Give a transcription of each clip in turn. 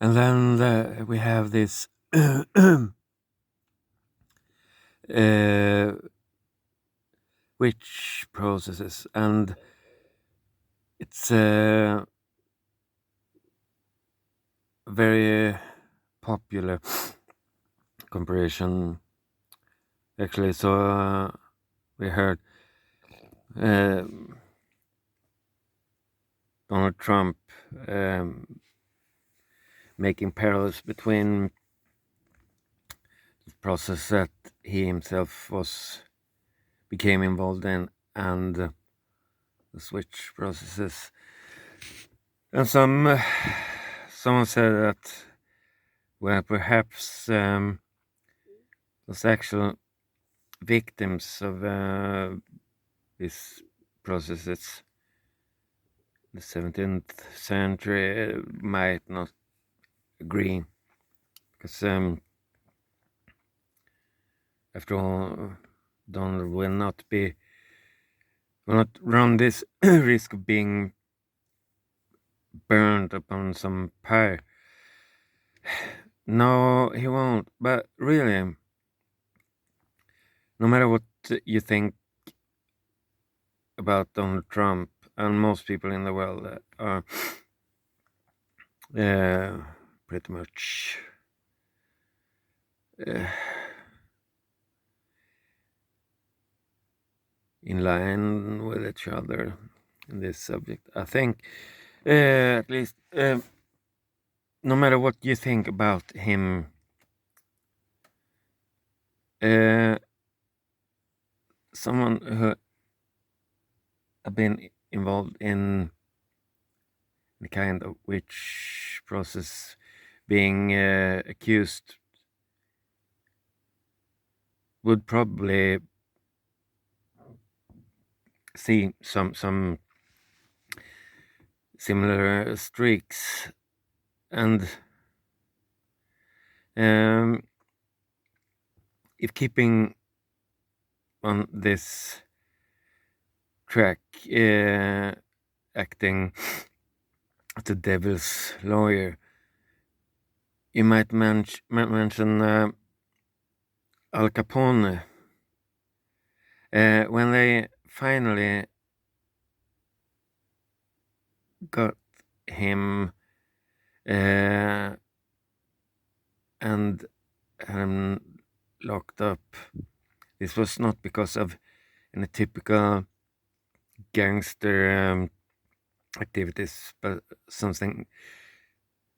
And then we have this uh, witch processes, and it's a very popular comparison, actually. So we heard uh, Donald Trump um, making parallels between the process that he himself was became involved in and the switch processes. And someone said that, well, perhaps those actual victims of these processes in the 17th century might not agree, because after all, Donald will not run this risk of being burned upon some pyre. No, he won't. But really, no matter what you think about Donald Trump and most people in the world that are uh, pretty much uh, in line with each other in this subject, I think, at least, no matter what you think about him, uh, someone who have been involved in the kind of witch process, being accused, would probably see some similar streaks, and um, if keeping on this track, acting as the devil's lawyer, you might mention Al Capone. When they finally got him uh, and had him locked up, this was not because of any typical gangster activities, but something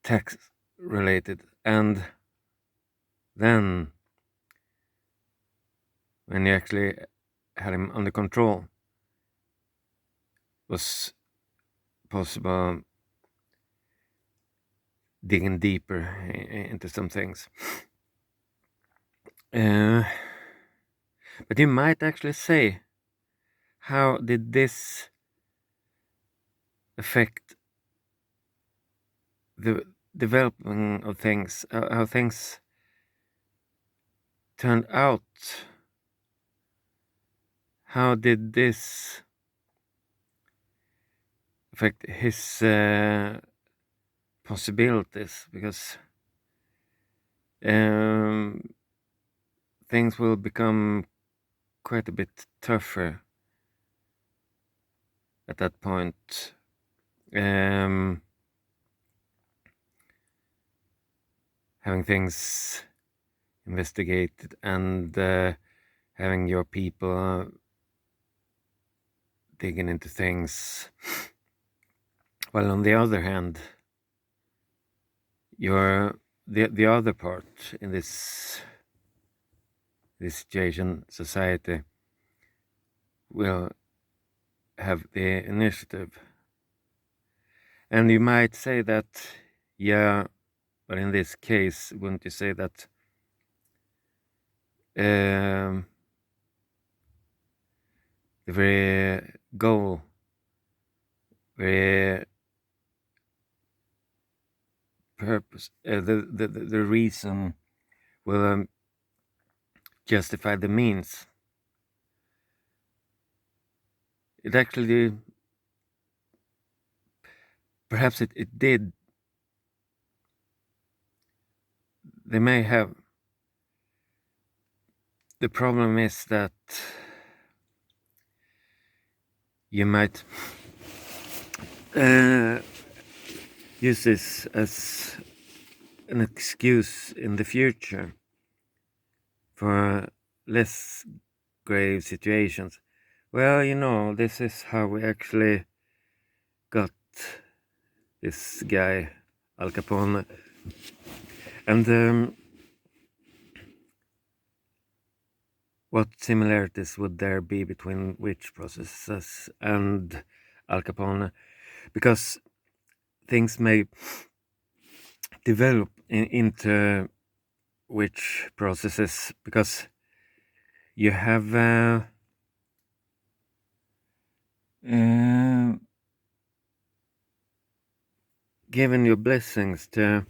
tax related. And then, when you actually had him under control, was possible digging deeper into some things. Uh, but you might actually say, how did this affect the developing of things? How things turned out? How did this affect his possibilities? Because um, things will become quite a bit tougher at that point. Having things investigated and having your people digging into things. While on the other hand, you're the other part in this situation, society, will have the initiative. And you might say that, yeah, but in this case, wouldn't you say that the very goal, very purpose, the reason will justify the means? It actually, perhaps it did they may have. The problem is that you might use this as an excuse in the future for less grave situations. Well, this is how we actually got this guy, Al Capone. And what similarities would there be between witch processes and Al Capone? Because things may develop into witch processes because you have given your blessings to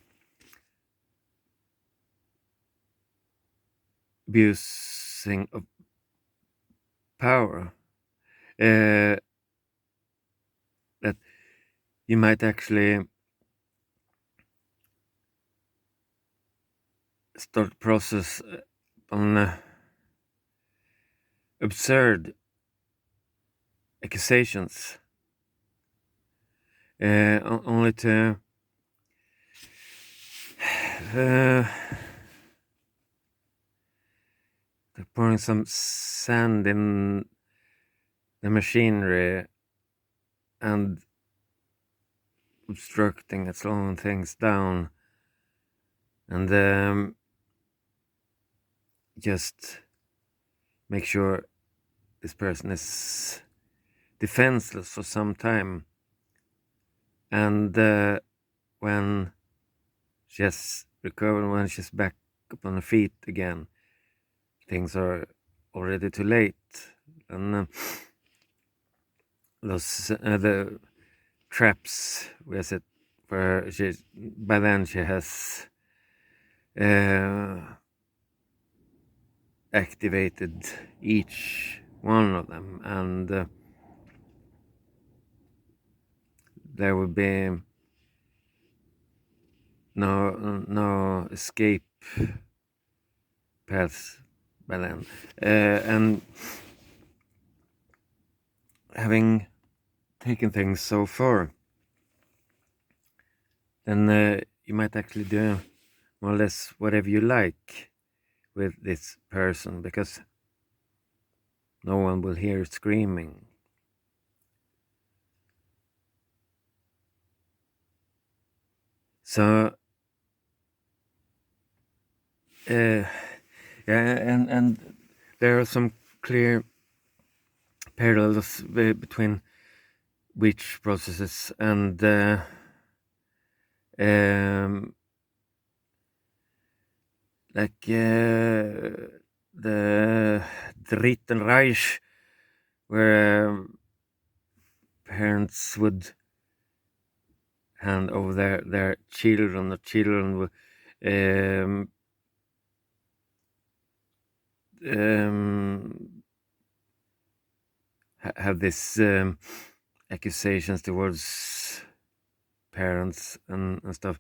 abusing of power, that you might actually start process on absurd accusations, only to they're pouring some sand in the machinery and obstructing and slowing things down, and just make sure this person is defenseless for some time, and when she has recovered, when she's back up on her feet again, things are already too late, and the traps we set where by then she has activated each one of them, and there will be no escape paths by then, and having taken things so far, then you might actually do more or less whatever you like with this person, because no one will hear screaming. So yeah, and there are some clear parallels between witch processes and like the Dritten Reich, where parents would hand over their children. The children would have this accusations towards parents and stuff.